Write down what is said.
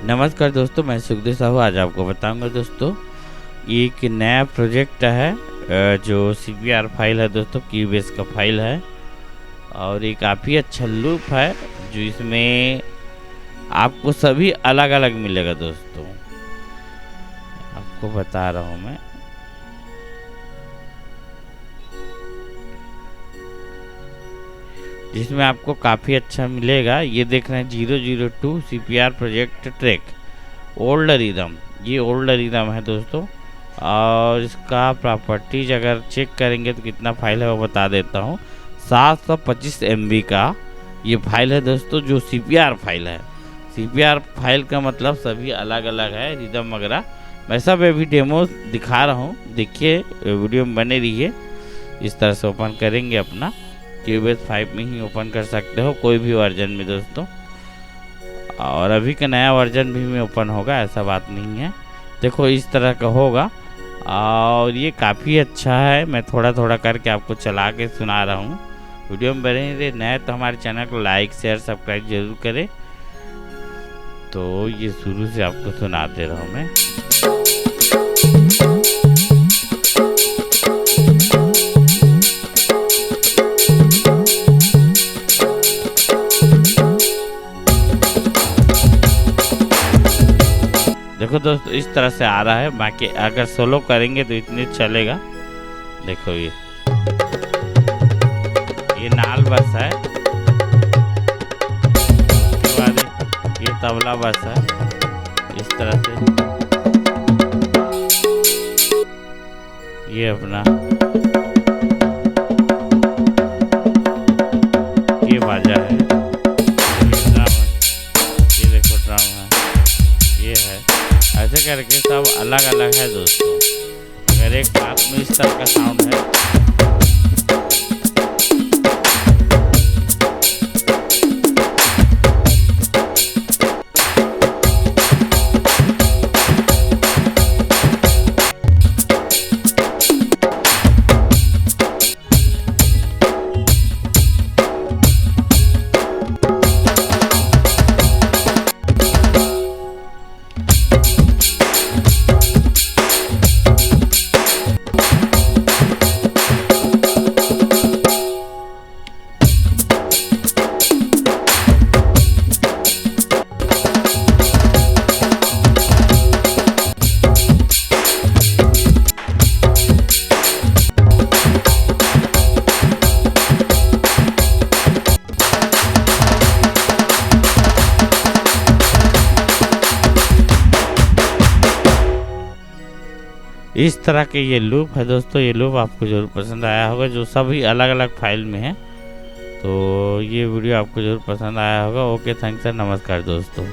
नमस्कार दोस्तों, मैं सुखदेव साहू आज आपको बताऊंगा दोस्तों एक नया प्रोजेक्ट है जो CPR फाइल है दोस्तों, क्यूबेस का फाइल है और ये काफ़ी अच्छा लूप है जो इसमें आपको सभी अलग अलग मिलेगा दोस्तों। आपको बता रहा हूँ मैं। जिसमें आपको काफ़ी अच्छा मिलेगा। ये देख रहे हैं 002 CPR project track old rhythm. ये ओल्ड रिदम है दोस्तों और इसका प्रॉपर्टीज अगर चेक करेंगे तो कितना फाइल है वो बता देता हूँ। 725 MB का ये फाइल है दोस्तों, जो CPR फाइल है। CPR फाइल का मतलब सभी अलग अलग है, रिदम वगैरह। मैं सब अभी डेमो दिखा रहा हूँ, देखिए वीडियो में बने रहिए। इस तरह से ओपन करेंगे अपना क्यूबेस 5 में ही ओपन कर सकते हो, कोई भी वर्जन में दोस्तों। और अभी का नया वर्जन भी में ओपन होगा, ऐसा बात नहीं है। देखो इस तरह का होगा और ये काफ़ी अच्छा है। मैं थोड़ा थोड़ा करके आपको चला के सुना रहा हूँ। वीडियो में बने रहे, नए तो हमारे चैनल को लाइक शेयर सब्सक्राइब जरूर करें। तो ये शुरू से आपको सुना दे रहा हूँ मैं। देखो दोस्तों इस तरह से आ रहा है, बाकी अगर सोलो करेंगे तो इतने चलेगा। देखो ये नाल बस है, उसके बाद ये तबला बस है। इस तरह से ये अपना ये बाजा है, ये ड्रम है, ये देखो ड्रम है, ये है। ऐसे करके सब अलग अलग है दोस्तों। अगर एक साथ में इस तरह का साउंड है। इस तरह के ये लूप है दोस्तों। ये लूप आपको जरूर पसंद आया होगा, जो सभी अलग अलग फाइल में है। तो ये वीडियो आपको जरूर पसंद आया होगा। ओके, थैंक्स, नमस्कार दोस्तों।